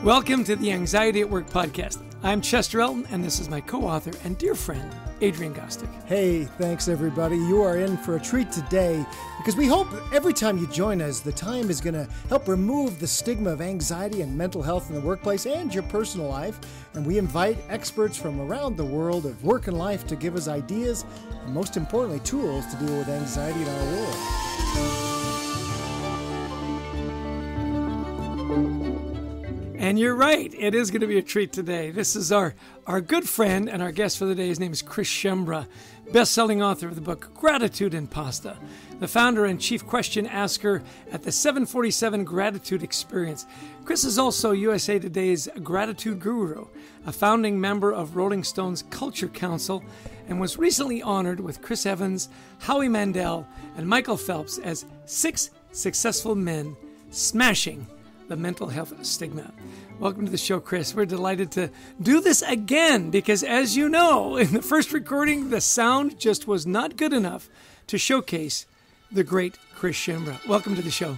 Welcome to the Anxiety at Work podcast. I'm Chester Elton, and this is my co-author and dear friend, Adrian Gostick. Hey, thanks everybody. You are in for a treat today because we hope every time you join us, the time is going to help remove the stigma of anxiety and mental health in the workplace and your personal life. And we invite experts from around the world of work and life to give us ideas and, most importantly, tools to deal with anxiety in our world. And you're right, it is going to be a treat today. This is our good friend and our guest for the day. His name is Chris Schembra, best-selling author of the book Gratitude and Pasta, the founder and chief question asker at the 747 Gratitude Experience. Chris is also USA Today's gratitude guru, a founding member of Rolling Stone's Culture Council, and was recently honored with Chris Evans, Howie Mandel, and Michael Phelps as 6 successful men smashing the mental health stigma. Welcome to the show, Chris. We're delighted to do this again because, as you know, in the first recording, the sound just was not good enough to showcase the great Chris Schembra. Welcome to the show.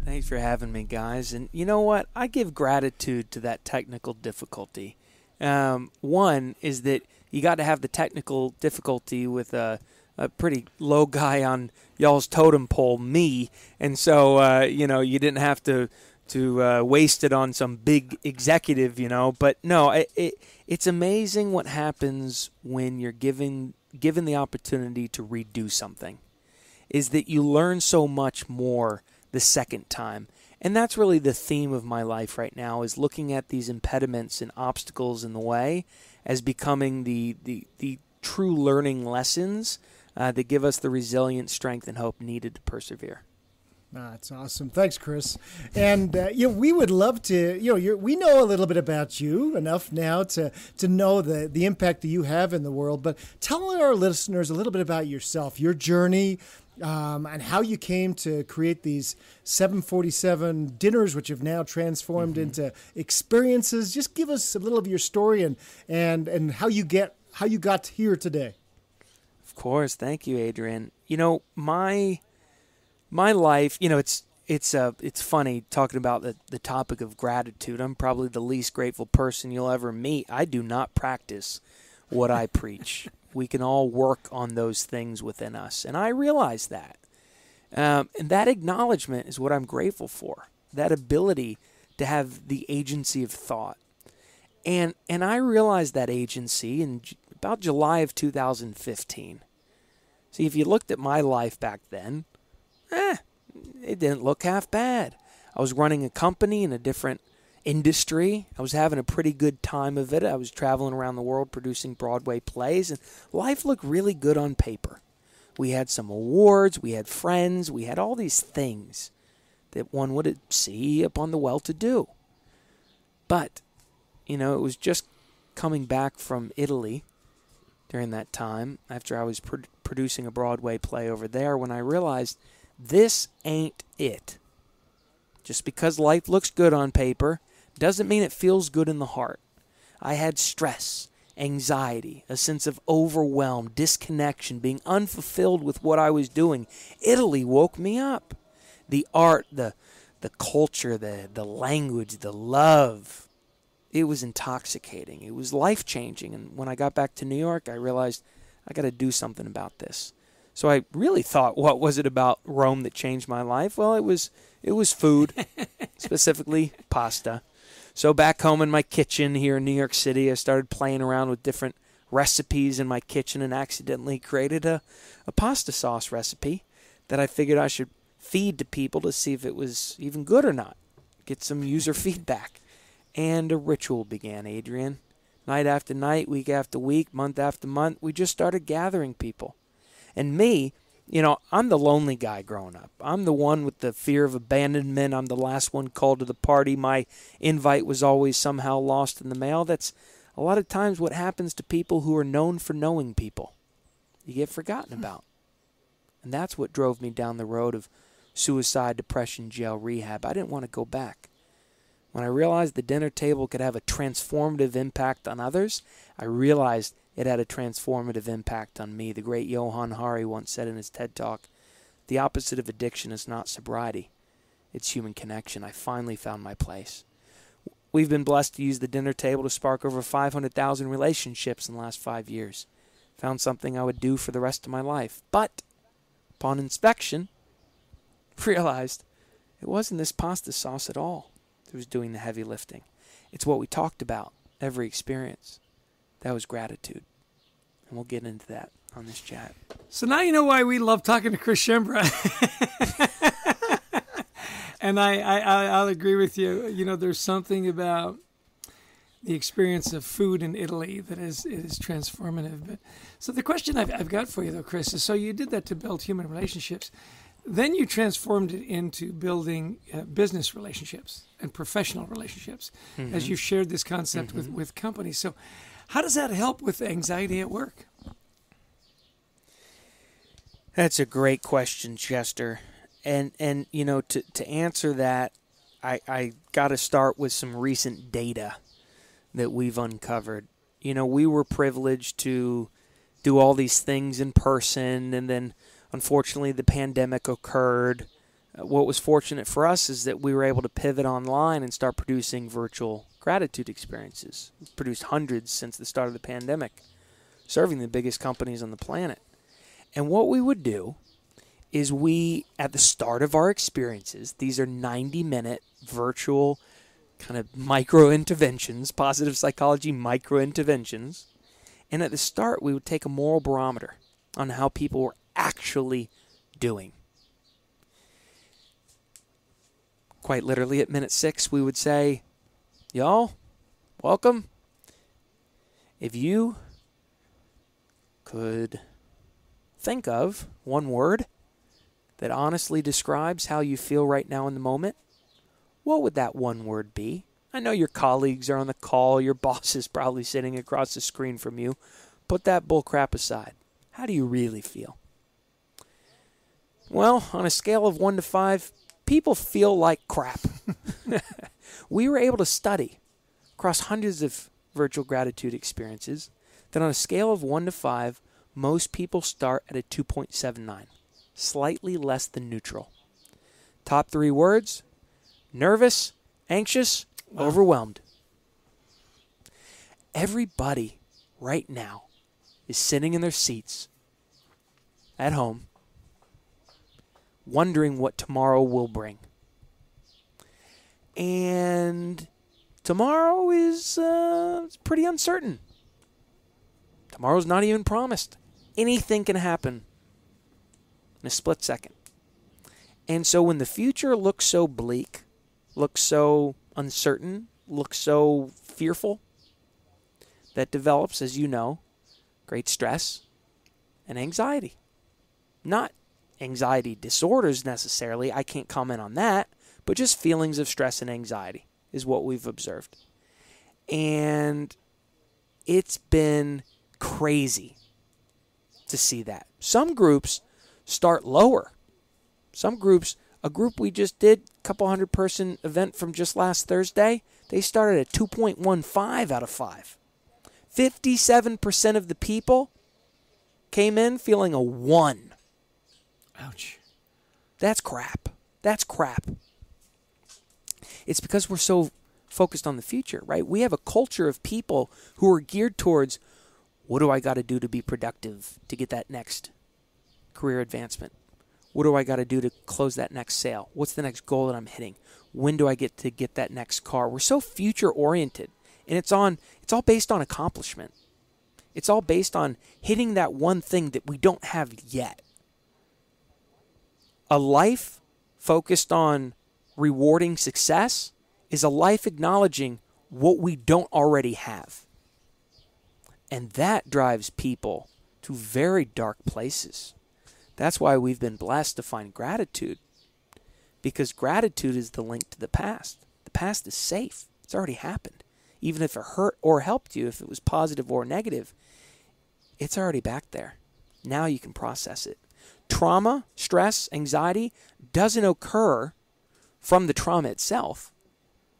Thanks for having me, guys. And you know what? I give gratitude to that technical difficulty. One is that you got to have the technical difficulty with a pretty low guy on y'all's totem pole, me, and so you didn't have to waste it on some big executive, But no, it's amazing what happens when you're given the opportunity to redo something. Is that you learn so much more the second time, and that's really the theme of my life right now: is looking at these impediments and obstacles in the way as becoming the true learning lessons that give us the resilience, strength, and hope needed to persevere. That's awesome. Thanks, Chris. And we would love to. We know a little bit about you enough now to know the impact that you have in the world. But tell our listeners a little bit about yourself, your journey, and how you came to create these 747 dinners, which have now transformed into experiences. Just give us a little of your story and how you got here today. Of course, thank you, Adrian. My life, it's funny talking about the topic of gratitude. I'm probably the least grateful person you'll ever meet. I do not practice what I preach. We can all work on those things within us, and I realize that. And that acknowledgement is what I'm grateful for. That ability to have the agency of thought, and I realized that agency in about July of 2015. See, if you looked at my life back then, it didn't look half bad. I was running a company in a different industry. I was having a pretty good time of it. I was traveling around the world producing Broadway plays, and life looked really good on paper. We had some awards, we had friends, we had all these things that one would see upon the well-to-do. But, it was just coming back from Italy during that time, after I was producing a Broadway play over there, when I realized this ain't it. Just because life looks good on paper doesn't mean it feels good in the heart. I had stress, anxiety, a sense of overwhelm, disconnection, being unfulfilled with what I was doing. Italy woke me up. The art, the culture, the language, the love. It was intoxicating. It was life-changing. And when I got back to New York, I realized I got to do something about this. So I really thought, what was it about Rome that changed my life? Well, it was food, specifically pasta. So back home in my kitchen here in New York City, I started playing around with different recipes in my kitchen and accidentally created a pasta sauce recipe that I figured I should feed to people to see if it was even good or not, get some user feedback. And a ritual began, Adrian. Night after night, week after week, month after month, we just started gathering people. And me, I'm the lonely guy growing up. I'm the one with the fear of abandonment. I'm the last one called to the party. My invite was always somehow lost in the mail. That's a lot of times what happens to people who are known for knowing people. You get forgotten about. And that's what drove me down the road of suicide, depression, jail, rehab. I didn't want to go back. When I realized the dinner table could have a transformative impact on others, I realized it had a transformative impact on me. The great Johann Hari once said in his TED Talk, the opposite of addiction is not sobriety. It's human connection. I finally found my place. We've been blessed to use the dinner table to spark over 500,000 relationships in the last 5 years. Found something I would do for the rest of my life. But upon inspection, realized it wasn't this pasta sauce at all that was doing the heavy lifting. It's what we talked about, every experience. That was gratitude. And we'll get into that on this chat. So now you know why we love talking to Chris Shembra. And I'll agree with you. You know, there's something about the experience of food in Italy that is transformative. But so the question I've got for you, though, Chris, is so you did that to build human relationships. Then you transformed it into building business relationships and professional relationships as you shared this concept with companies. So how does that help with anxiety at work? That's a great question, Chester. And you know, to answer that, I got to start with some recent data that we've uncovered. You know, we were privileged to do all these things in person, and then unfortunately the pandemic occurred. What was fortunate for us is that we were able to pivot online and start producing virtual gratitude experiences. We've produced hundreds since the start of the pandemic, serving the biggest companies on the planet. And what we would do is we, at the start of our experiences, these are 90-minute virtual kind of micro-interventions, positive psychology micro-interventions. And at the start, we would take a moral barometer on how people were actually doing. Quite literally, at minute 6, we would say, y'all, welcome. If you could think of one word that honestly describes how you feel right now in the moment, what would that one word be? I know your colleagues are on the call, your boss is probably sitting across the screen from you. Put that bull crap aside. How do you really feel? Well, on a scale of 1 to 5, people feel like crap. We were able to study across hundreds of virtual gratitude experiences that on a scale of 1 to 5, most people start at a 2.79, slightly less than neutral. Top 3 words: nervous, anxious, overwhelmed. Everybody right now is sitting in their seats at home, wondering what tomorrow will bring. And tomorrow is pretty uncertain. Tomorrow's not even promised. Anything can happen in a split second. And so when the future looks so bleak, looks so uncertain, looks so fearful, that develops, as you know, great stress and anxiety. Not anxiety disorders necessarily, I can't comment on that, but just feelings of stress and anxiety is what we've observed. And it's been crazy to see that. Some groups start lower. Some groups, a group we just did, a couple 100-person event from just last Thursday, they started at 2.15 out of 5. 57% of the people came in feeling a 1. Ouch. That's crap. That's crap. It's because we're so focused on the future, right? We have a culture of people who are geared towards, what do I got to do to be productive to get that next career advancement? What do I got to do to close that next sale? What's the next goal that I'm hitting? When do I get to get that next car? We're so future oriented, and it's all based on accomplishment. It's all based on hitting that one thing that we don't have yet. A life focused on rewarding success is a life acknowledging what we don't already have. And that drives people to very dark places. That's why we've been blessed to find gratitude, because gratitude is the link to the past. The past is safe. It's already happened. Even if it hurt or helped you, if it was positive or negative, it's already back there. Now you can process it. Trauma, stress, anxiety doesn't occur from the trauma itself.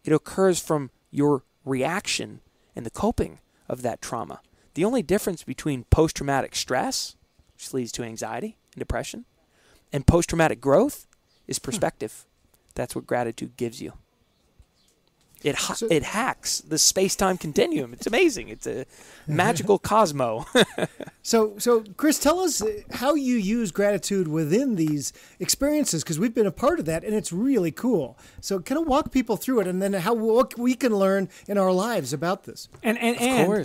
It occurs from your reaction and the coping of that trauma. The only difference between post-traumatic stress, which leads to anxiety and depression, and post-traumatic growth is perspective. That's what gratitude gives you. It hacks the space-time continuum. It's amazing. It's a magical cosmo. So, Chris, tell us how you use gratitude within these experiences, because we've been a part of that, and it's really cool. So kind of walk people through it, and then what we can learn in our lives about this. And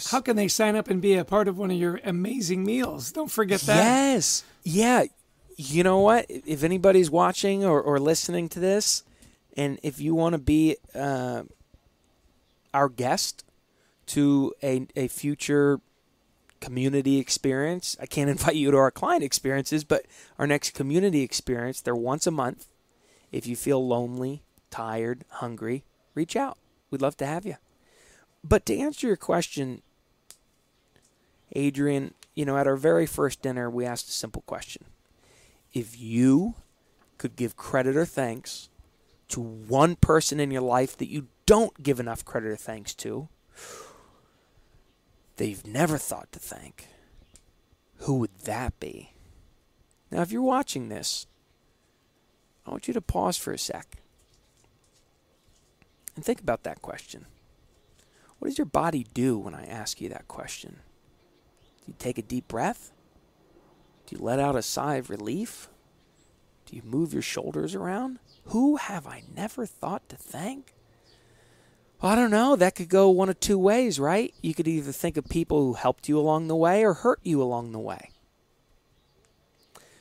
how can they sign up and be a part of one of your amazing meals? Don't forget that. Yes. Yeah. You know what? If anybody's watching or listening to this, and if you want to be our guest to a future community experience, I can't invite you to our client experiences, but our next community experience, they're once a month. If you feel lonely, tired, hungry, reach out. We'd love to have you. But to answer your question, Adrian, at our very first dinner, we asked a simple question. If you could give credit or thanks to one person in your life that you don't give enough credit or thanks to, that you've never thought to thank, who would that be? Now, if you're watching this, I want you to pause for a sec and think about that question. What does your body do when I ask you that question? Do you take a deep breath? Do you let out a sigh of relief? Do you move your shoulders around? Who have I never thought to thank? Well, I don't know. That could go one of two ways, right? You could either think of people who helped you along the way or hurt you along the way.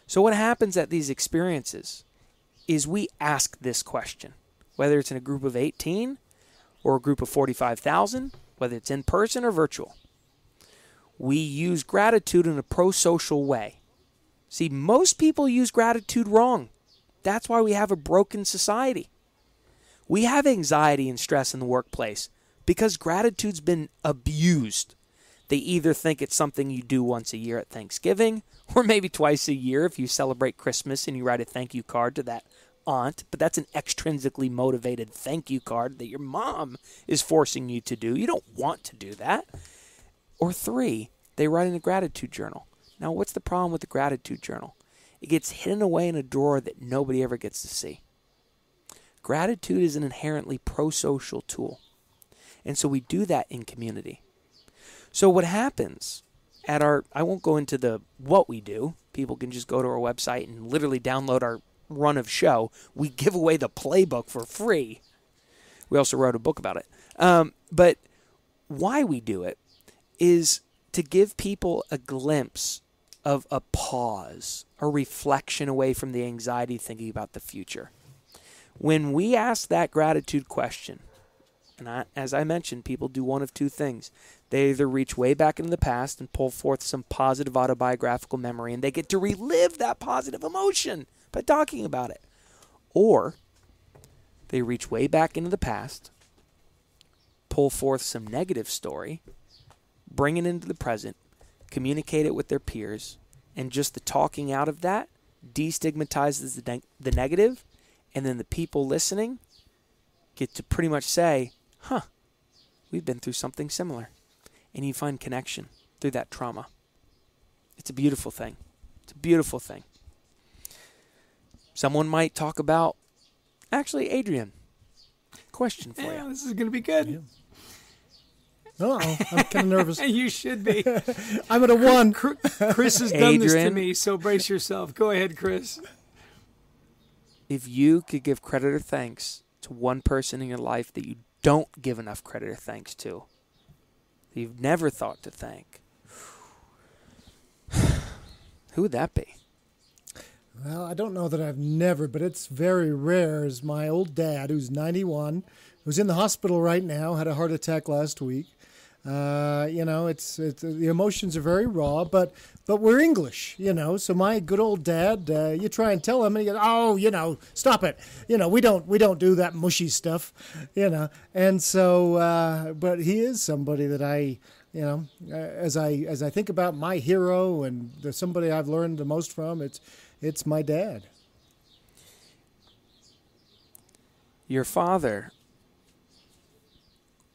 So what happens at these experiences is we ask this question, whether it's in a group of 18 or a group of 45,000, whether it's in person or virtual. We use gratitude in a pro-social way. See, most people use gratitude wrong. That's why we have a broken society. We have anxiety and stress in the workplace because gratitude's been abused. They either think it's something you do once a year at Thanksgiving, or maybe twice a year if you celebrate Christmas and you write a thank you card to that aunt, but that's an extrinsically motivated thank you card that your mom is forcing you to do. You don't want to do that. Or 3, they write in a gratitude journal. Now, what's the problem with the gratitude journal? It gets hidden away in a drawer that nobody ever gets to see. Gratitude is an inherently pro-social tool. And so we do that in community. So what happens at I won't go into what we do. People can just go to our website and literally download our run of show. We give away the playbook for free. We also wrote a book about it. But why we do it is to give people a glimpse of a pause, a reflection away from the anxiety thinking about the future. When we ask that gratitude question, and as I mentioned, people do one of two things. They either reach way back into the past and pull forth some positive autobiographical memory, and they get to relive that positive emotion by talking about it. Or they reach way back into the past, pull forth some negative story, bring it into the present, communicate it with their peers, and just the talking out of that destigmatizes the negative, and then the people listening get to pretty much say, we've been through something similar. And you find connection through that trauma. It's a beautiful thing. It's a beautiful thing. Someone might talk about, actually, Adrian, question for you. This is going to be good. Yeah. Uh-oh, I'm kind of nervous. You should be. I'm at a 1. Chris has done this to me, so brace yourself. Go ahead, Chris. If you could give credit or thanks to one person in your life that you don't give enough credit or thanks to, that you've never thought to thank, who would that be? Well, I don't know that I've never, but it's very rare, is my old dad, who's 91, who's in the hospital right now, had a heart attack last week. It's the emotions are very raw, but we're English, so my good old dad, you try and tell him and he goes, stop it. We don't do that mushy stuff, and so, but he is somebody that I, as I think about my hero and somebody I've learned the most from, it's my dad. Your father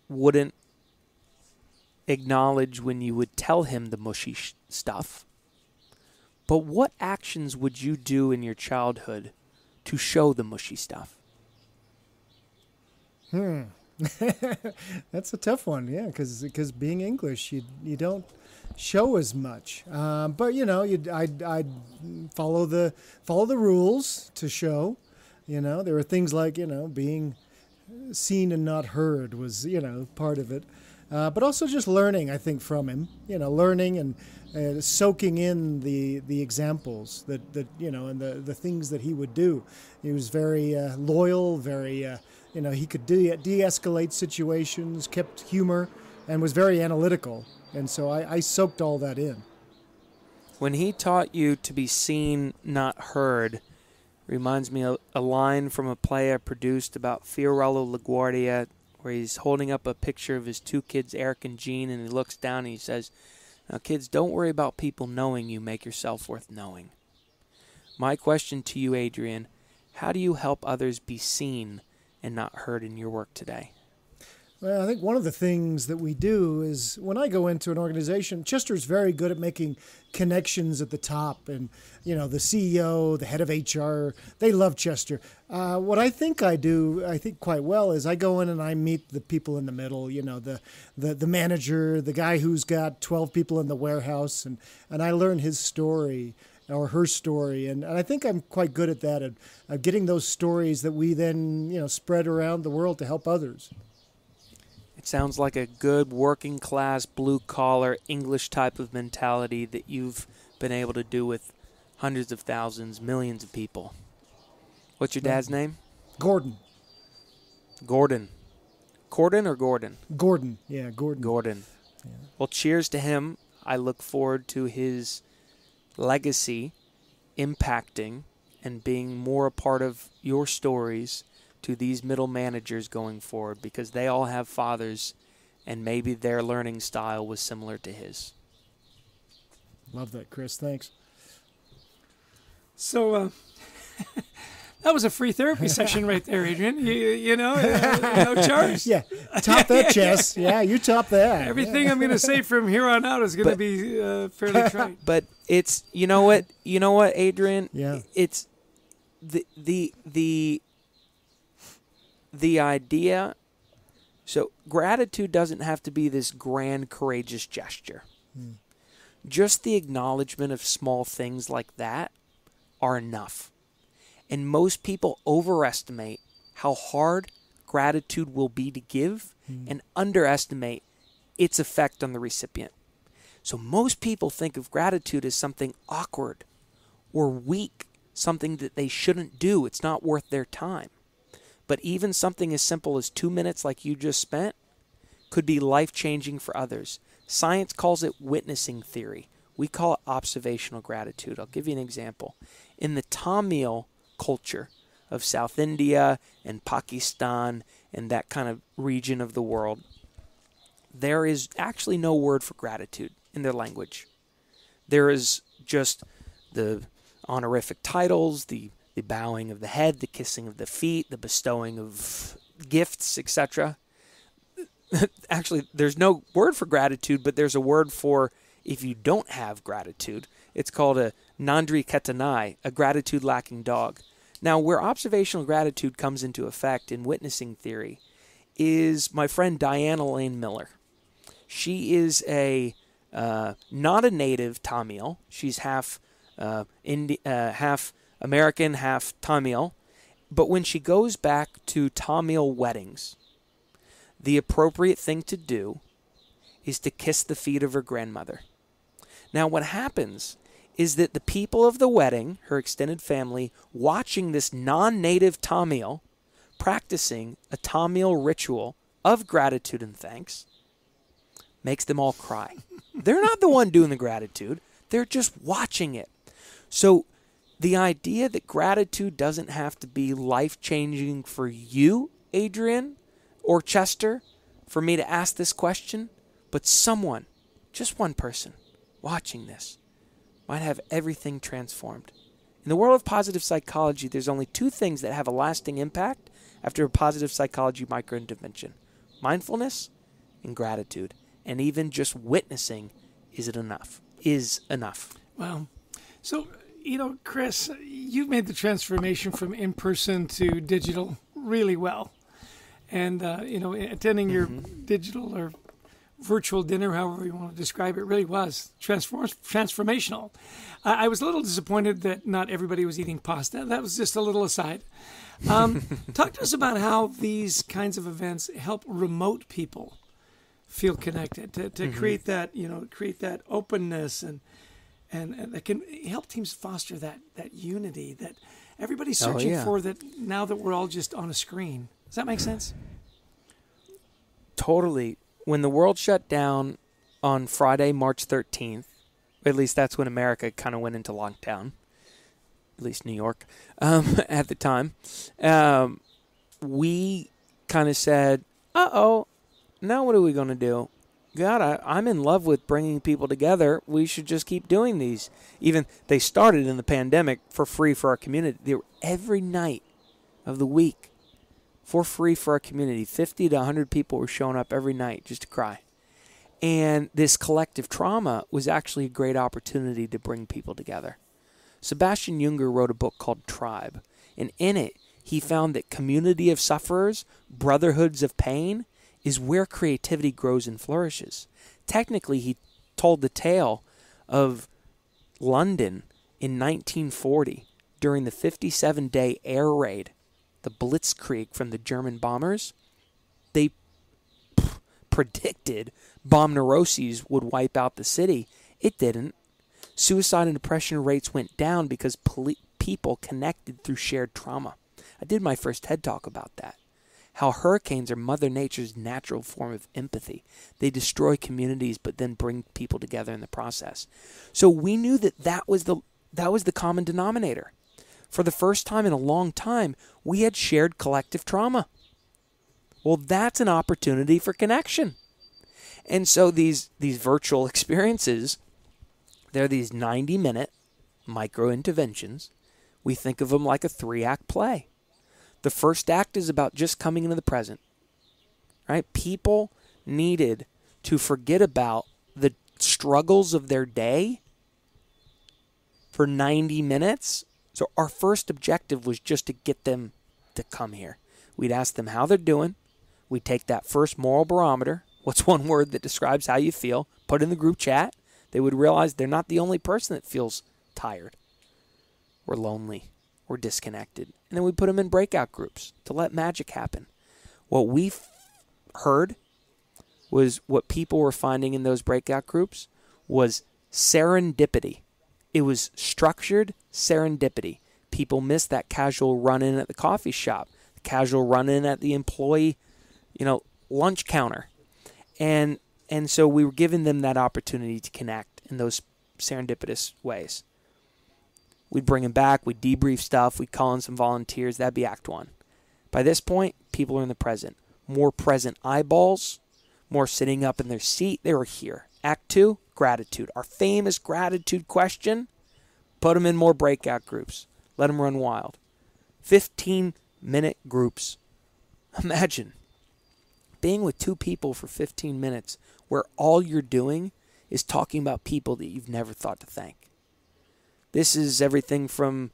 wouldn't acknowledge when you would tell him the mushy stuff. But what actions would you do in your childhood to show the mushy stuff? That's a tough one, yeah, because being English, you don't show as much. But I'd follow the rules to show. There were things like being seen and not heard was part of it. But also just learning, I think, from him. Learning and soaking in the examples that and the things that he would do. He was very loyal, very he could de-escalate situations, kept humor, and was very analytical. And so I soaked all that in. When he taught you to be seen, not heard, reminds me of a line from a play I produced about Fiorello LaGuardia, where he's holding up a picture of his two kids, Eric and Jean, and he looks down and he says, "Now, kids, don't worry about people knowing you. Make yourself worth knowing." My question to you, Adrian, how do you help others be seen and not heard in your work today? Well, I think one of the things that we do is when I go into an organization, Chester's very good at making connections at the top. And, the CEO, the head of HR, they love Chester. What I think I do, quite well, is I go in and I meet the people in the middle, the manager, the guy who's got 12 people in the warehouse, and I learn his story or her story. And I think I'm quite good at that, at getting those stories that we then, spread around the world to help others. It sounds like a good working class, blue collar, English type of mentality that you've been able to do with hundreds of thousands, millions of people. What's your dad's name? Gordon. Gordon. Corden or Gordon? Gordon. Yeah, Gordon. Gordon. Yeah. Well, cheers to him. I look forward to his legacy impacting and being more a part of your stories to these middle managers going forward, because they all have fathers and maybe their learning style was similar to his. Love that, Chris. Thanks. So that was a free therapy session right there, Adrian. No charge. Yeah, top that, Chess. Yeah, you top that. Everything I'm going to say from here on out is going to be fairly trite. But it's you know what, Adrian. Yeah. It's the idea. So gratitude doesn't have to be this grand, courageous gesture. Just the acknowledgement of small things like that are enough. And most people overestimate how hard gratitude will be to give and underestimate its effect on the recipient. So most people think of gratitude as something awkward or weak, something that they shouldn't do. It's not worth their time. But even something as simple as 2 minutes like you just spent could be life-changing for others. Science calls it witnessing theory. We call it observational gratitude. I'll give you an example. In the Tamil culture of South India and Pakistan and that kind of region of the world, there is actually no word for gratitude in their language. There is just the honorific titles, the bowing of the head, the kissing of the feet, the bestowing of gifts, etc. Actually, there's no word for gratitude, but there's a word for if you don't have gratitude. It's called a Nandri Ketanai, a gratitude-lacking dog. Now, where observational gratitude comes into effect in witnessing theory is my friend Diana Lane Miller. She is not a native Tamil. She's half American, half Tamil. But when she goes back to Tamil weddings, the appropriate thing to do is to kiss the feet of her grandmother. Now, what happens is that the people of the wedding, her extended family, watching this non-native Tamil practicing a Tamil ritual of gratitude and thanks, makes them all cry. They're not the one doing the gratitude. They're just watching it. So the idea that gratitude doesn't have to be life-changing for you, Adrian, or Chester, for me to ask this question, but someone, just one person, watching this, might have everything transformed. In the world of positive psychology, there's only two things that have a lasting impact after a positive psychology microintervention: mindfulness and gratitude. And even just witnessing is enough. Wow. So, Chris, you've made the transformation from in-person to digital really well. and attending your digital or virtual dinner, however you want to describe it, really was transformational. I was a little disappointed that not everybody was eating pasta. That was just a little aside. Talk to us about how these kinds of events help remote people feel connected, to create that, create that openness and that can help teams foster that unity that everybody's searching for, that now that we're all just on a screen. Does that make sense? Totally. When the world shut down on Friday, March 13th, at least that's when America kind of went into lockdown, at least New York, at the time, we kind of said, uh-oh, now what are we going to do? God, I'm in love with bringing people together. We should just keep doing these. Even they started in the pandemic for free for our community. They were every night of the week for free for our community. 50 to 100 people were showing up every night just to cry. And this collective trauma was actually a great opportunity to bring people together. Sebastian Junger wrote a book called Tribe. And in it, he found that community of sufferers, brotherhoods of pain, is where creativity grows and flourishes. Technically, he told the tale of London in 1940 during the 57-day air raid, the Blitzkrieg from the German bombers. They predicted bomb neuroses would wipe out the city. It didn't. Suicide and depression rates went down because people connected through shared trauma. I did my first TED Talk about that. How hurricanes are Mother Nature's natural form of empathy. They destroy communities but then bring people together in the process. So we knew that was the common denominator. For the first time in a long time, we had shared collective trauma. Well, that's an opportunity for connection. And so these virtual experiences, they're these 90-minute micro interventions. We think of them like a 3-act play. The first act is about just coming into the present, right? People needed to forget about the struggles of their day for 90 minutes. So our first objective was just to get them to come here. We'd ask them how they're doing. We'd take that first moral barometer. What's one word that describes how you feel? Put in the group chat. They would realize they're not the only person that feels tired or lonely or disconnected. And then we put them in breakout groups to let magic happen. What we heard was what people were finding in those breakout groups was serendipity. It was structured serendipity. People missed that casual run-in at the coffee shop, the casual run-in at the employee, lunch counter. And so we were giving them that opportunity to connect in those serendipitous ways. We'd bring them back. We'd debrief stuff. We'd call in some volunteers. That'd be Act 1. By this point, people are in the present. More present eyeballs, more sitting up in their seat. They were here. Act 2, gratitude. Our famous gratitude question, put them in more breakout groups. Let them run wild. 15-minute groups. Imagine being with 2 people for 15 minutes where all you're doing is talking about people that you've never thought to thank. This is everything from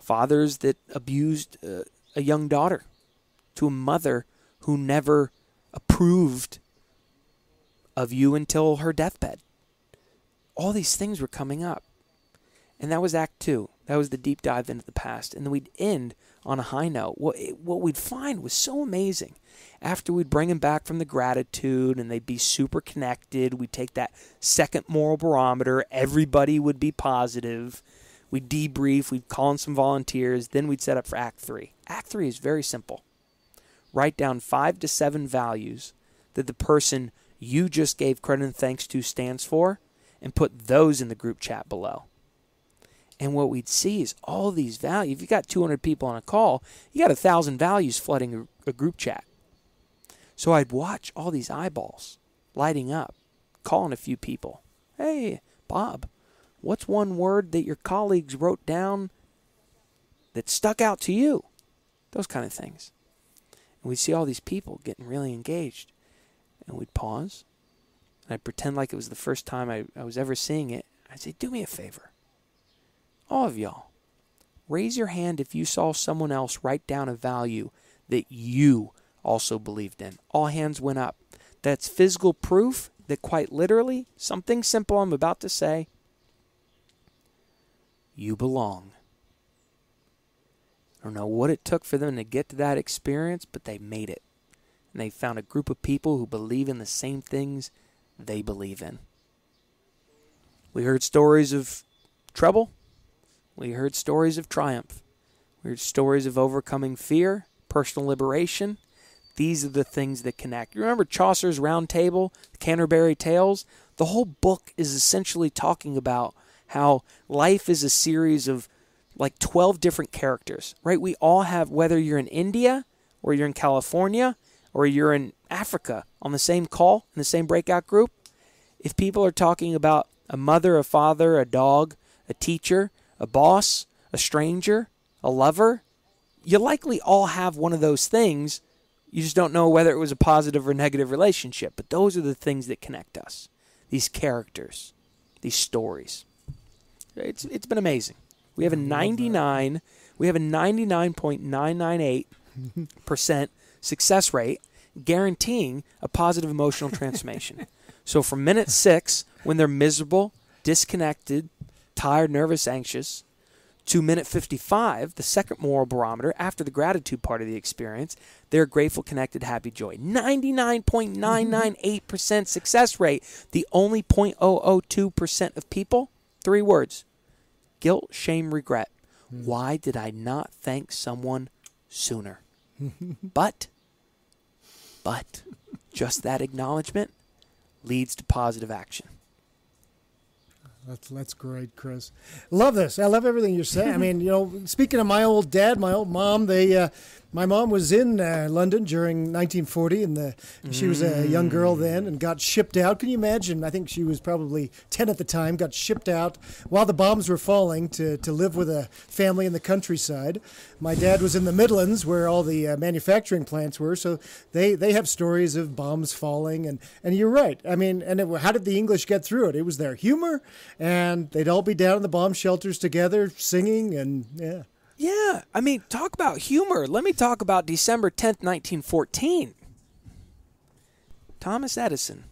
fathers that abused a young daughter to a mother who never approved of you until her deathbed. All these things were coming up. And that was Act 2. That was the deep dive into the past. And then we'd end on a high note. What we'd find was so amazing. After we'd bring them back from the gratitude and they'd be super connected, we'd take that second moral barometer. Everybody would be positive. We'd debrief. We'd call in some volunteers. Then we'd set up for Act 3. Act 3 is very simple. Write down 5 to 7 values that the person you just gave credit and thanks to stands for, and put those in the group chat below. And what we'd see is all these values. If you got 200 people on a call, you got 1,000 values flooding a group chat. So I'd watch all these eyeballs lighting up, calling a few people. Hey, Bob, what's one word that your colleagues wrote down that stuck out to you? Those kind of things. And we'd see all these people getting really engaged. And we'd pause. And I'd pretend like it was the first time I was ever seeing it. I'd say, do me a favor. All of y'all, raise your hand if you saw someone else write down a value that you also believed in. All hands went up. That's physical proof that quite literally, something simple I'm about to say, you belong. I don't know what it took for them to get to that experience, but they made it. And they found a group of people who believe in the same things they believe in. We heard stories of trouble. We heard stories of triumph. We heard stories of overcoming fear, personal liberation. These are the things that connect. You remember Chaucer's Round Table, the Canterbury Tales? The whole book is essentially talking about how life is a series of like 12 different characters, right? We all have, whether you're in India or you're in California or you're in Africa on the same call, in the same breakout group, if people are talking about a mother, a father, a dog, a teacher, a boss, a stranger, a lover, you likely all have one of those things. You just don't know whether it was a positive or negative relationship. But those are the things that connect us. These characters, these stories. It's been amazing. We have a 99.998% success rate guaranteeing a positive emotional transformation. So from minute 6, when they're miserable, disconnected, tired, nervous, anxious, to minute 55, the second moral barometer, after the gratitude part of the experience, they're grateful, connected, happy, joy. 99.998% success rate. The only 0.002% of people, 3 words, guilt, shame, regret. Why did I not thank someone sooner? But just that acknowledgement leads to positive action. That's great, Chris. Love this. I love everything you're saying. I mean, speaking of my old dad, my old mom, my mom was in London during 1940, and she was a young girl then and got shipped out. Can you imagine? I think she was probably 10 at the time, got shipped out while the bombs were falling to live with a family in the countryside. My dad was in the Midlands where all the manufacturing plants were, so they have stories of bombs falling. And you're right. I mean, how did the English get through it? It was their humor, and they'd all be down in the bomb shelters together singing, and yeah. Yeah, I mean, talk about humor. Let me talk about December 10th, 1914. Thomas Edison,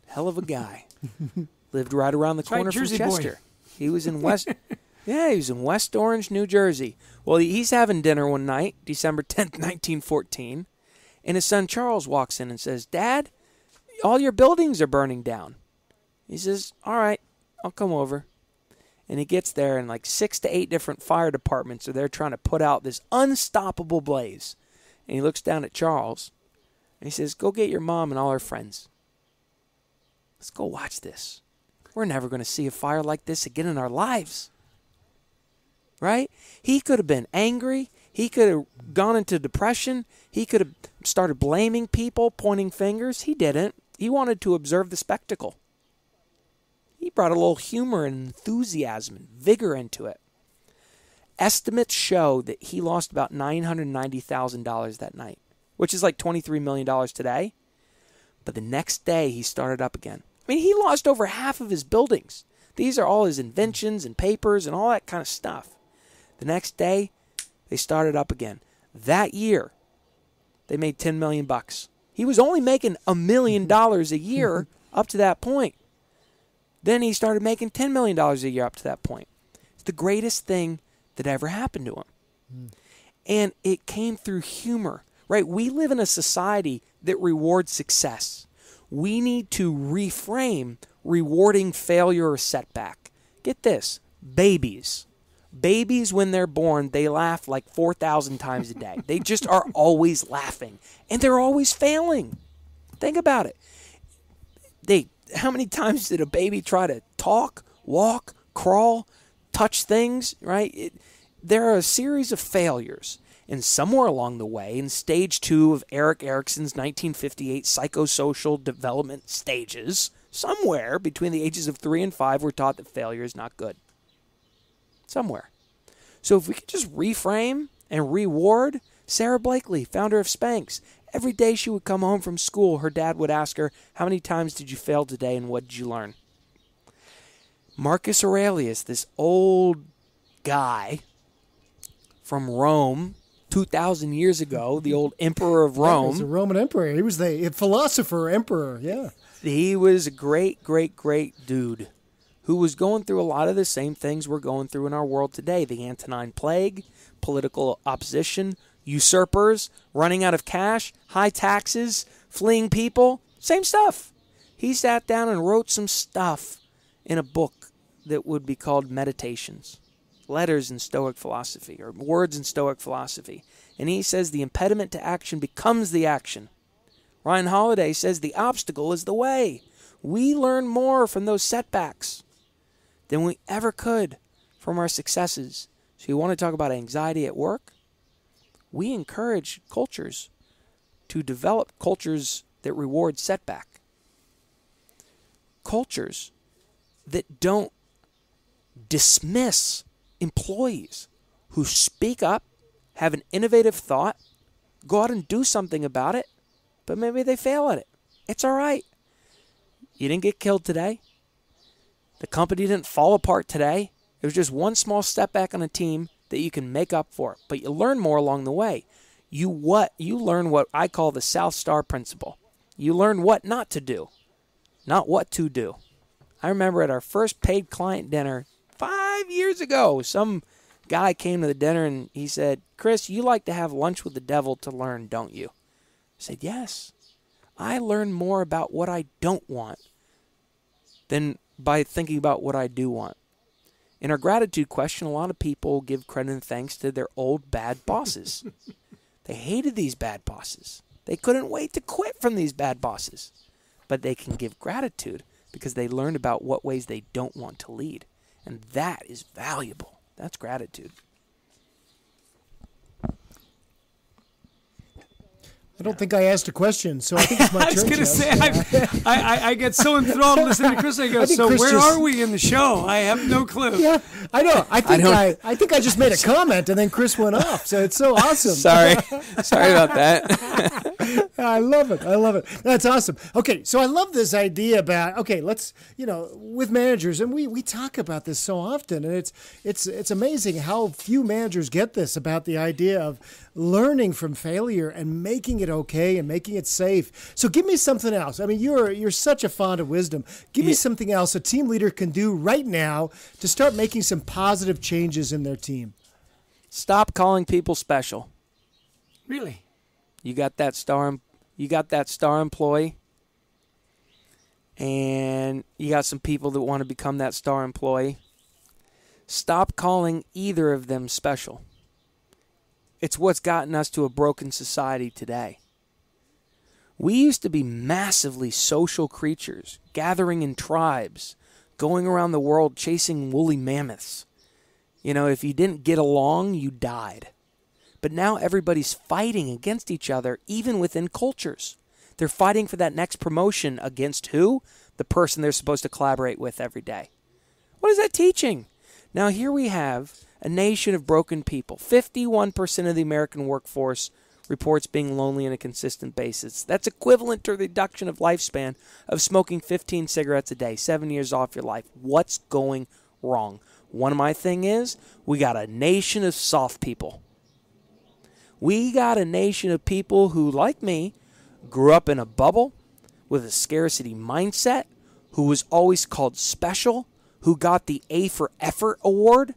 hell of a guy, lived right around the corner from Chester. Boy. He was in West Orange, New Jersey. Well, he's having dinner one night, December 10th, 1914, and his son Charles walks in and says, "Dad, all your buildings are burning down." He says, "All right, I'll come over." And he gets there, and like 6 to 8 different fire departments are there trying to put out this unstoppable blaze. And he looks down at Charles, and he says, "Go get your mom and all her friends. Let's go watch this. We're never going to see a fire like this again in our lives." Right? He could have been angry. He could have gone into depression. He could have started blaming people, pointing fingers. He didn't. He wanted to observe the spectacle. He brought a little humor and enthusiasm and vigor into it. Estimates show that he lost about $990,000 that night, which is like $23 million today. But the next day, he started up again. I mean, he lost over half of his buildings. These are all his inventions and papers and all that kind of stuff. The next day, they started up again. That year, they made $10 million. He was only making $1 million a year up to that point. Then he started making $10 million a year up to that point. It's the greatest thing that ever happened to him. And it came through humor, right? We live in a society that rewards success. We need to reframe rewarding failure or setback. Get this, babies. Babies, when they're born, they laugh like 4,000 times a day. They just are always laughing. And they're always failing. Think about it. How many times did a baby try to talk, walk, crawl, touch things, right? There are a series of failures. And somewhere along the way, in stage 2 of Erik Erikson's 1958 psychosocial development stages, somewhere between the ages of 3 and 5, we're taught that failure is not good. Somewhere. So if we could just reframe and reward, Sarah Blakely, founder of Spanx, every day she would come home from school, her dad would ask her, "How many times did you fail today and what did you learn?" Marcus Aurelius, this old guy from Rome 2,000 years ago, the old emperor of Yeah, he was a Rome. Roman emperor. He was the philosopher emperor. Yeah. He was a great, great, great dude who was going through a lot of the same things we're going through in our world today. The Antonine Plague, political opposition, usurpers, running out of cash, high taxes, fleeing people, same stuff. He sat down and wrote some stuff in a book that would be called Meditations, Letters in Stoic Philosophy, or Words in Stoic Philosophy. And he says the impediment to action becomes the action. Ryan Holiday says the obstacle is the way. We learn more from those setbacks than we ever could from our successes. So you want to talk about anxiety at work? We encourage cultures to develop cultures that reward setback. Cultures that don't dismiss employees who speak up, have an innovative thought, go out and do something about it, but maybe they fail at it. It's all right. You didn't get killed today. The company didn't fall apart today. It was just one small step back on a team that you can make up for. But you learn more along the way. You learn what I call the South Star principle. You learn what not to do, not what to do. I remember at our first paid client dinner 5 years ago, some guy came to the dinner and he said, "Chris, you like to have lunch with the devil to learn, don't you?" I said, "Yes. I learn more about what I don't want than by thinking about what I do want." In our gratitude question, a lot of people give credit and thanks to their old bad bosses. They hated these bad bosses. They couldn't wait to quit from these bad bosses. But they can give gratitude because they learned about what ways they don't want to lead. And that is valuable. That's gratitude. I don't think I asked a question, so I think it's my I was turn. going to Jeff. say, I get so enthralled listening to Chris. I go, I think so Chris where just- are we in the show? I have no clue. Yeah, I know. I think I just made a comment and then Chris went off. So it's so awesome. Sorry about that. I love it. I love it. That's awesome. Okay, so I love this idea about let's with managers, and we talk about this so often, and it's amazing how few managers get this about the idea of learning from failure and making it okay and making it safe. So give me something else. I mean, you're such a font of wisdom. Give me something else a team leader can do right now to start making some positive changes in their team. Stop calling people special. Really? You got that star employee, and you got some people that want to become that star employee. Stop calling either of them special. It's what's gotten us to a broken society today. We used to be massively social creatures, gathering in tribes, going around the world chasing woolly mammoths. If you didn't get along, you died. But now everybody's fighting against each other, even within cultures. They're fighting for that next promotion against who? The person they're supposed to collaborate with every day. What is that teaching? Now here we have a nation of broken people. 51% of the American workforce reports being lonely on a consistent basis. That's equivalent to a reduction of lifespan of smoking 15 cigarettes a day, 7 years off your life. What's going wrong? One of my thing is, we got a nation of soft people. We got a nation of people who, like me, grew up in a bubble with a scarcity mindset, who was always called special, who got the A for effort award.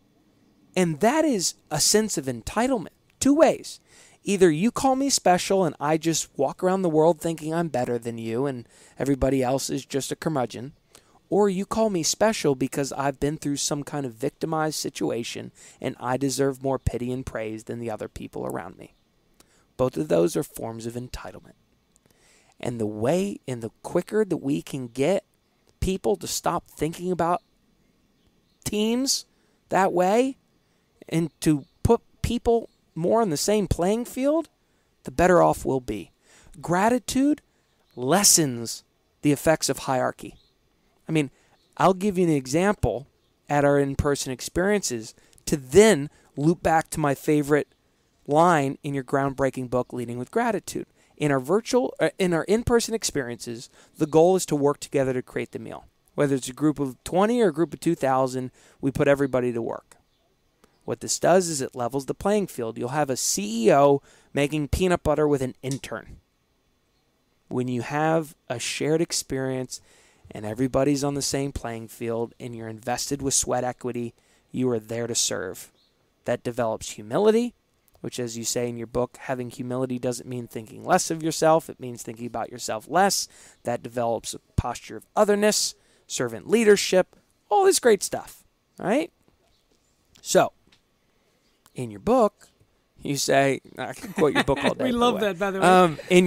And that is a sense of entitlement. Two ways. Either you call me special and I just walk around the world thinking I'm better than you and everybody else is just a curmudgeon. Or you call me special because I've been through some kind of victimized situation and I deserve more pity and praise than the other people around me. Both of those are forms of entitlement. And the quicker that we can get people to stop thinking about teams that way and to put people more on the same playing field, the better off we'll be. Gratitude lessens the effects of hierarchy. I mean, I'll give you an example at our in-person experiences to then loop back to my favorite line in your groundbreaking book, Leading with Gratitude. In our in-person experiences, the goal is to work together to create the meal. Whether it's a group of 20 or a group of 2,000, we put everybody to work. What this does is it levels the playing field. You'll have a CEO making peanut butter with an intern. When you have a shared experience and everybody's on the same playing field and you're invested with sweat equity, you are there to serve. That develops humility, which, as you say in your book, having humility doesn't mean thinking less of yourself. It means thinking about yourself less. That develops a posture of otherness, servant leadership, all this great stuff, right? So, in your book, you say, I can quote your book all day. We love that, by the way. In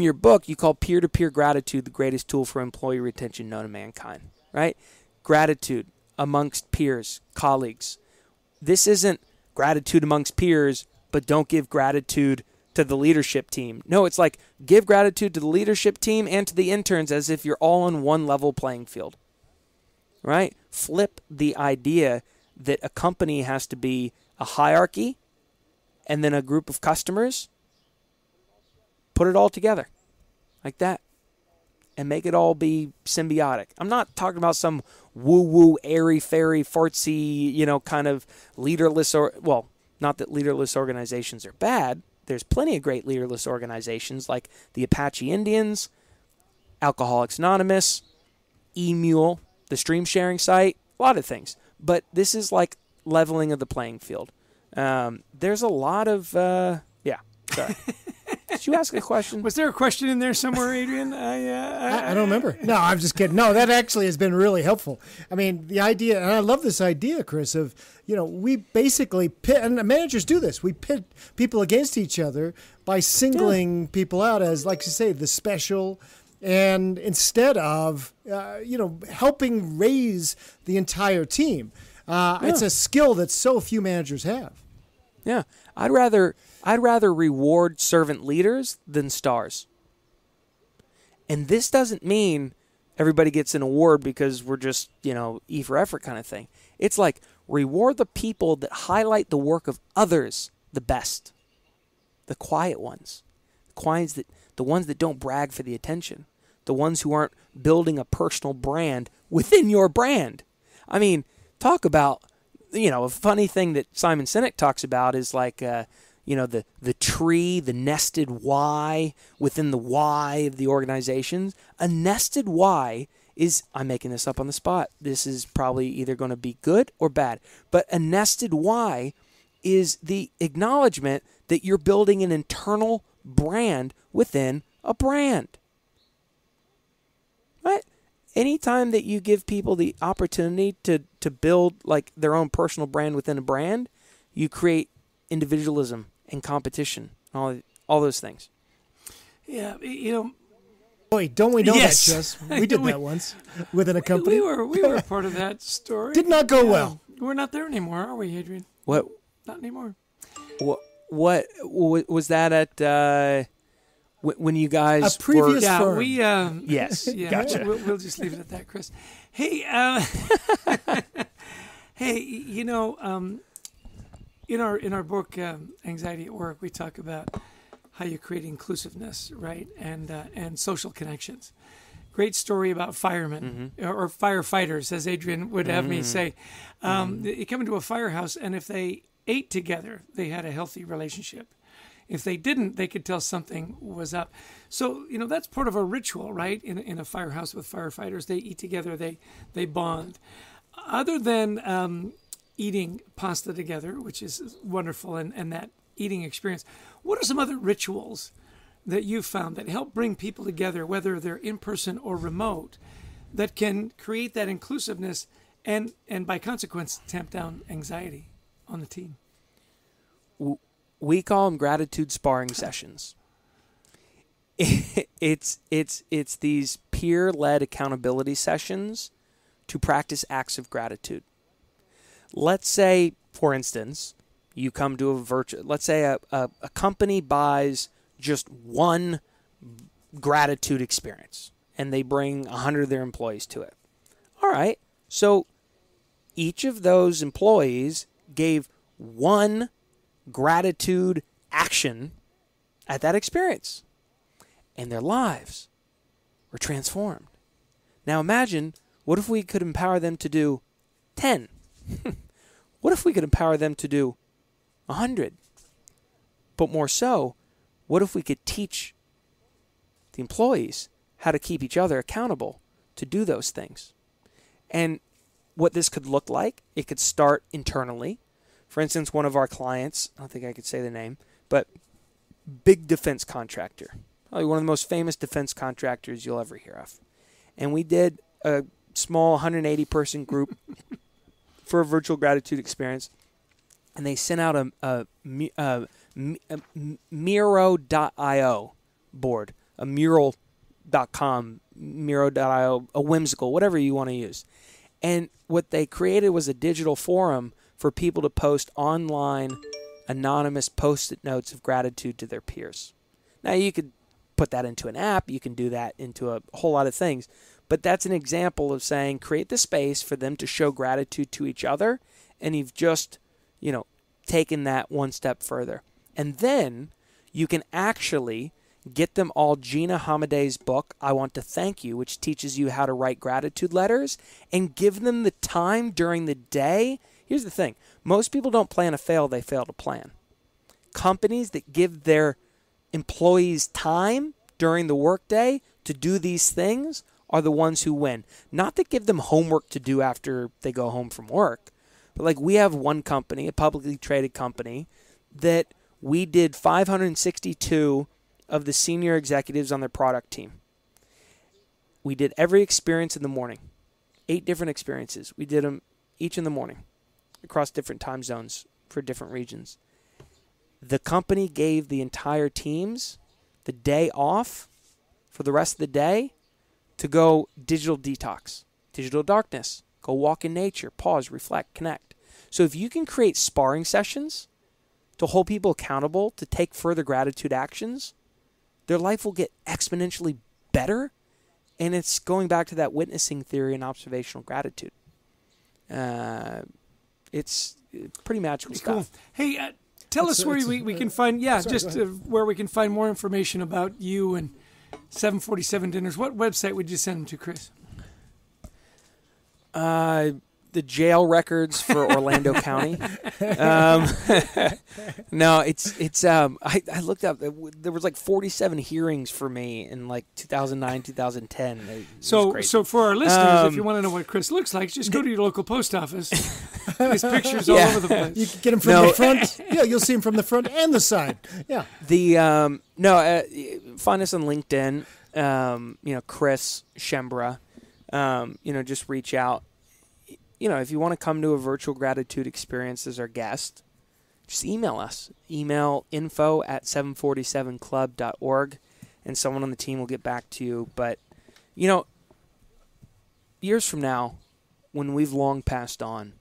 your book, you call peer-to-peer gratitude the greatest tool for employee retention known to mankind, right? Gratitude amongst peers, colleagues. This isn't gratitude amongst peers, but don't give gratitude to the leadership team. No, it's like give gratitude to the leadership team and to the interns as if you're all on one level playing field, right? Flip the idea that a company has to be a hierarchy and then a group of customers. Put it all together like that and make it all be symbiotic. I'm not talking about some woo-woo, airy-fairy, fartsy, kind of leaderless, not that leaderless organizations are bad. There's plenty of great leaderless organizations like the Apache Indians, Alcoholics Anonymous, eMule, the stream sharing site, a lot of things. But this is like leveling of the playing field. There's a lot of, sorry. Did you ask a question? Was there a question in there somewhere, Adrian? I don't remember. No, I'm just kidding. No, that actually has been really helpful. I mean, the idea, and I love this idea, Chris, of, we basically pit, and managers do this. We pit people against each other by singling people out as, like you say, the special, and instead of, helping raise the entire team. It's a skill that so few managers have. Yeah. I'd rather reward servant leaders than stars. And this doesn't mean everybody gets an award because we're just, E for effort kind of thing. It's like reward the people that highlight the work of others the best. The quiet ones. The ones that don't brag for the attention. The ones who aren't building a personal brand within your brand. I mean, talk about, a funny thing that Simon Sinek talks about is like, the tree, the nested Y within the Y of the organizations. A nested Y is, I'm making this up on the spot. This is probably either going to be good or bad. But a nested Y is the acknowledgement that you're building an internal brand within a brand. Right? Anytime that you give people the opportunity to build like their own personal brand within a brand, you create individualism and competition, all those things. Yeah, Boy, don't we know yes. that, Jess? We did that once within a company. We were part of that story. Did not go well. We're not there anymore, are we, Adrian? What? Not anymore. What was that at? When you guys a previous firm. We yes, yeah, gotcha. We'll just leave it at that, Chris. Hey, in our book Anxiety at Work, we talk about how you create inclusiveness, right, and social connections. Great story about firemen or firefighters, as Adrian would have me say. You come into a firehouse, and if they ate together, they had a healthy relationship. If they didn't, they could tell something was up. So, that's part of a ritual, right? In a firehouse with firefighters, they eat together, they bond. Other than eating pasta together, which is wonderful, and that eating experience, what are some other rituals that you've found that help bring people together, whether they're in person or remote, that can create that inclusiveness and by consequence, tamp down anxiety on the team? We call them gratitude sparring sessions. It's these peer-led accountability sessions to practice acts of gratitude. Let's say, for instance, you come to let's say a company buys just one gratitude experience and they bring 100 of their employees to it. All right, so each of those employees gave one gratitude action at that experience, and their lives were transformed. Now imagine, what if we could empower them to do 10 What if we could empower them to do 100? But more so, what if we could teach the employees how to keep each other accountable to do those things? And what this could look like, it could start internally. For instance, one of our clients, I don't think I could say the name, but big defense contractor, probably one of the most famous defense contractors you'll ever hear of. And we did a small 180-person group for a virtual gratitude experience, and they sent out a Miro.io board, a mural.com, Miro.io, a whimsical, whatever you want to use. And what they created was a digital forum for people to post online anonymous post-it notes of gratitude to their peers. Now, you could put that into an app. You can do that into a whole lot of things. But that's an example of saying create the space for them to show gratitude to each other, and you've just, taken that one step further. And then you can actually get them all Gina Hamadei's book, I Want to Thank You, which teaches you how to write gratitude letters, and give them the time during the day. Here's the thing. Most people don't plan to fail, they fail to plan. Companies that give their employees time during the workday to do these things are the ones who win. Not that give them homework to do after they go home from work, but like we have one company, a publicly traded company, that we did 562 of the senior executives on their product team. We did every experience in the morning, 8 different experiences. We did them each in the morning across different time zones for different regions. The company gave the entire teams the day off for the rest of the day to go digital detox, digital darkness, go walk in nature, pause, reflect, connect. So if you can create sparring sessions to hold people accountable to take further gratitude actions, their life will get exponentially better. And it's going back to that witnessing theory and observational gratitude. It's pretty magical stuff. Cool. Hey, tell us where we can find, where we can find more information about you and 747 Dinners. What website would you send them to, Chris? The jail records for Orlando County. No, it's. I looked up. There was like 47 hearings for me in like 2009, 2010. So for our listeners, if you want to know what Chris looks like, just go to your local post office. His pictures all over the place. You can get him from the front. Yeah, you'll see him from the front and the side. Yeah. Find us on LinkedIn. Chris Shembra. Just reach out. If you want to come to a virtual gratitude experience as our guest, just email us. Email info@747club.org, and someone on the team will get back to you. But, years from now, when we've long passed on,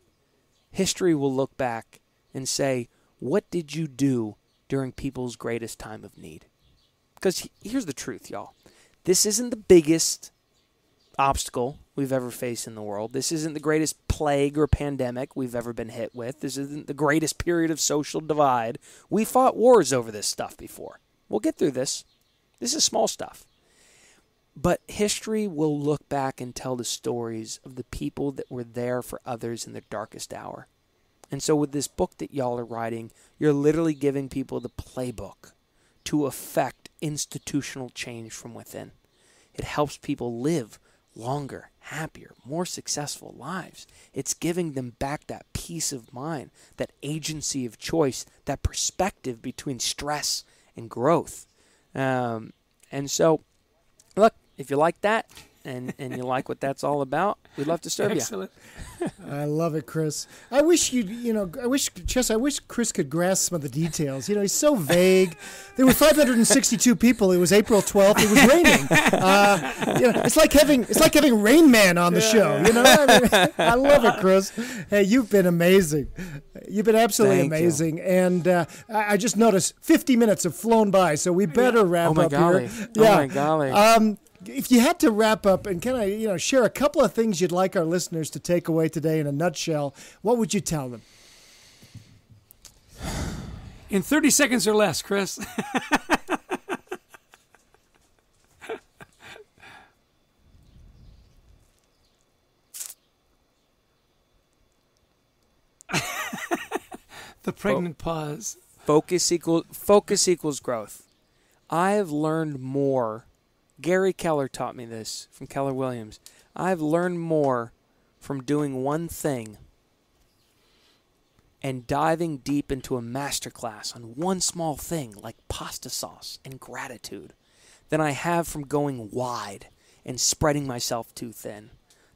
history will look back and say, what did you do during people's greatest time of need? Because here's the truth, y'all. This isn't the biggest obstacle we've ever faced in the world. This isn't the greatest plague or pandemic we've ever been hit with. This isn't the greatest period of social divide. We fought wars over this stuff before. We'll get through this. This is small stuff. But history will look back and tell the stories of the people that were there for others in their darkest hour. And so with this book that y'all are writing, you're literally giving people the playbook to affect institutional change from within. It helps people live longer, happier, more successful lives. It's giving them back that peace of mind, that agency of choice, that perspective between stress and growth. And so, look, if you like that and you like what that's all about, we'd love to serve Excellent. you. I love it, Chris. I wish Chris could grasp some of the details. He's so vague. There were 562 people. It was April 12th. It was raining. It's like having Rain Man on the show. I love it, Chris. Hey, you've been amazing. You've been absolutely amazing. You. And I just noticed 50 minutes have flown by, so we better wrap up here. Yeah. Oh my golly. If you had to wrap up and kind of share a couple of things you'd like our listeners to take away today in a nutshell, what would you tell them? In 30 seconds or less, Chris. The pregnant pause. Focus equals growth. I have learned more. Gary Keller taught me this from Keller Williams. I've learned more from doing one thing and diving deep into a masterclass on one small thing like pasta sauce and gratitude than I have from going wide and spreading myself too thin.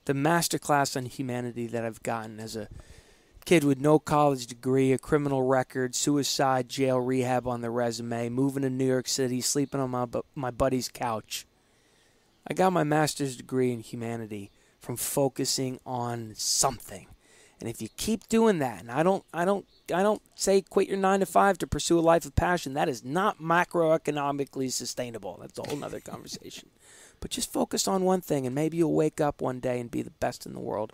The masterclass on humanity that I've gotten as a kid with no college degree, a criminal record, suicide, jail, rehab on the resume, moving to New York City, sleeping on my buddy's couch. I got my master's degree in humanity from focusing on something. And if you keep doing that, and I don't say quit your 9 to 5 to pursue a life of passion. That is not macroeconomically sustainable. That's a whole other conversation. But just focus on one thing, and maybe you'll wake up one day and be the best in the world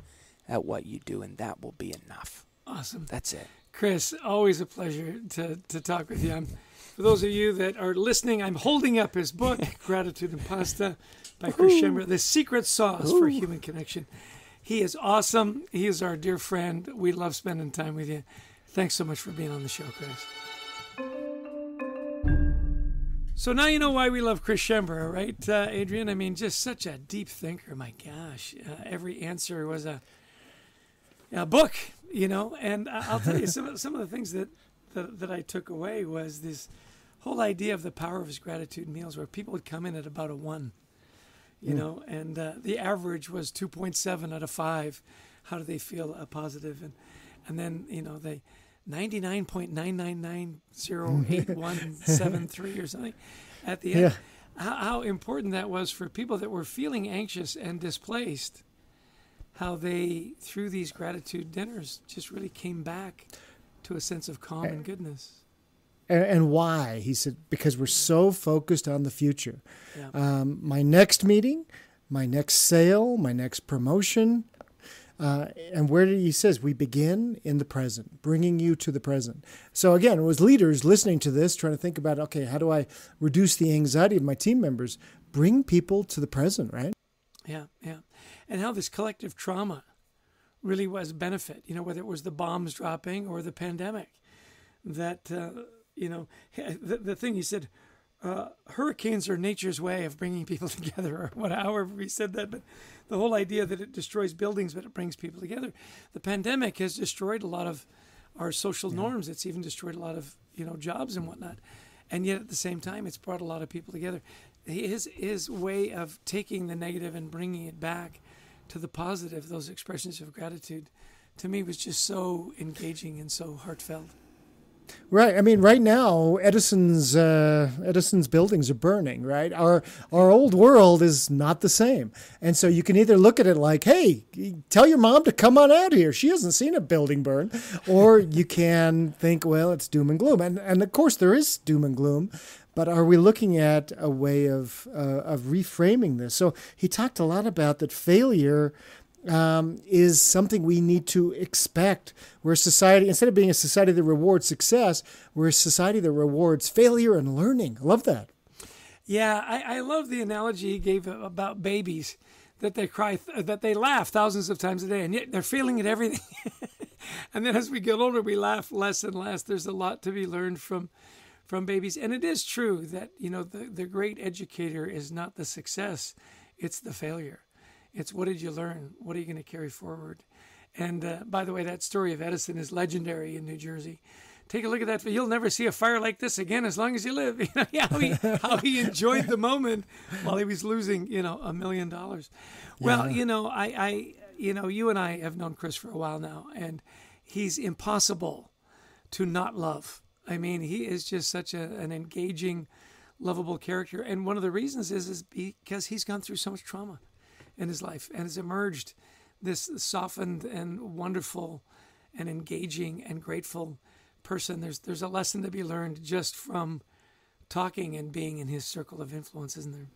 at what you do, and that will be enough. Awesome. That's it. Chris, always a pleasure to talk with you. For those of you that are listening, I'm holding up his book, Gratitude and Pasta by Chris Schember, The Secret Sauce for Human Connection. He is awesome. He is our dear friend. We love spending time with you. Thanks so much for being on the show, Chris. So now you know why we love Chris Schember, right, Adrian? I mean, just such a deep thinker. My gosh, every answer was a book, you know. And I'll tell you, some of the things that I took away was this whole idea of the power of his gratitude meals, where people would come in at about a 1. You know, and the average was 2.7 out of 5. How do they feel positive? And then, you know, they 99.999087173 or something at the end. Yeah. How important that was for people that were feeling anxious and displaced, how they, through these gratitude dinners, just really came back to a sense of calm and goodness. And why? He said, because we're so focused on the future. Yeah. My next meeting, my next sale, my next promotion. And he says, we begin in the present, bringing you to the present. So again, it was leaders listening to this, trying to think about, okay, how do I reduce the anxiety of my team members? Bring people to the present, right? Yeah, yeah. And how this collective trauma really was benefit, you know, whether it was the bombs dropping or the pandemic, that... you know, the thing he said, hurricanes are nature's way of bringing people together, or however he said that, but the whole idea that it destroys buildings, but it brings people together. The pandemic has destroyed a lot of our social norms. It's even destroyed a lot of, you know, jobs and whatnot. And yet at the same time, it's brought a lot of people together. His way of taking the negative and bringing it back to the positive, those expressions of gratitude, to me was just so engaging and so heartfelt. Right. I mean, right now, Edison's buildings are burning, right? Our old world is not the same. And so you can either look at it like, hey, tell your mom to come on out here. She hasn't seen a building burn. Or you can think, well, it's doom and gloom. And of course, there is doom and gloom. But are we looking at a way of reframing this? So he talked a lot about that failure is something we need to expect. We're a society, instead of being a society that rewards success, we're a society that rewards failure and learning. I love that. Yeah, I love the analogy he gave about babies, that they cry, that they laugh thousands of times a day, and yet they're failing at everything. And then as we get older, we laugh less and less. There's a lot to be learned from babies. And it is true that, you know, the great educator is not the success, it's the failure. It's what did you learn? What are you going to carry forward? And by the way, that story of Edison is legendary in New Jersey. Take a look at that. You'll never see a fire like this again as long as you live. You know, how he enjoyed the moment while he was losing, you know, $1 million. Well, you know, you and I have known Chris for a while now, and he's impossible to not love. I mean, he is just such an engaging, lovable character. And one of the reasons is because he's gone through so much trauma in his life and has emerged this softened and wonderful and engaging and grateful person. There's a lesson to be learned just from talking and being in his circle of influence, isn't there?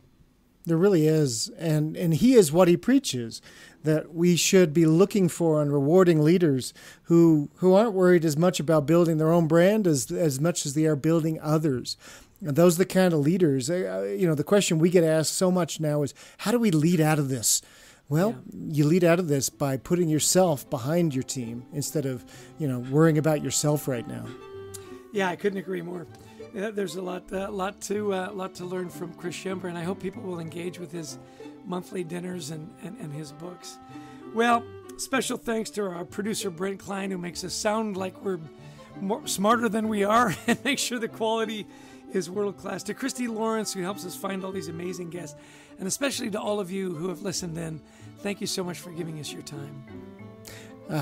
There really is. And he is what he preaches, that we should be looking for and rewarding leaders who aren't worried as much about building their own brand as much as they are building others. And those are the kind of leaders, you know, the question we get asked so much now is, how do we lead out of this? Well, you lead out of this by putting yourself behind your team instead of, worrying about yourself right now. Yeah, I couldn't agree more. There's a lot to learn from Chris Schember, and I hope people will engage with his monthly dinners and his books. Well, special thanks to our producer Brent Klein, who makes us sound like we're smarter than we are and make sure the quality is world class. To Christy Lawrence, who helps us find all these amazing guests, and especially to all of you who have listened in. Thank you so much for giving us your time.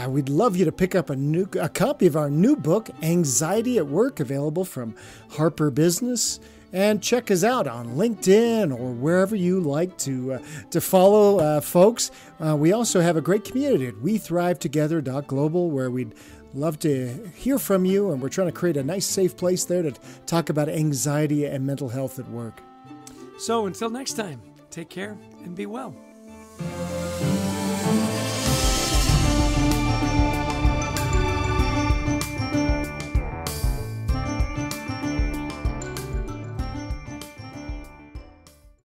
We'd love you to pick up a copy of our new book, Anxiety at Work, available from Harper Business. And check us out on LinkedIn or wherever you like to follow folks. We also have a great community at wethrivetogether.global, where we'd love to hear from you. And we're trying to create a nice, safe place there to talk about anxiety and mental health at work. So until next time, take care and be well.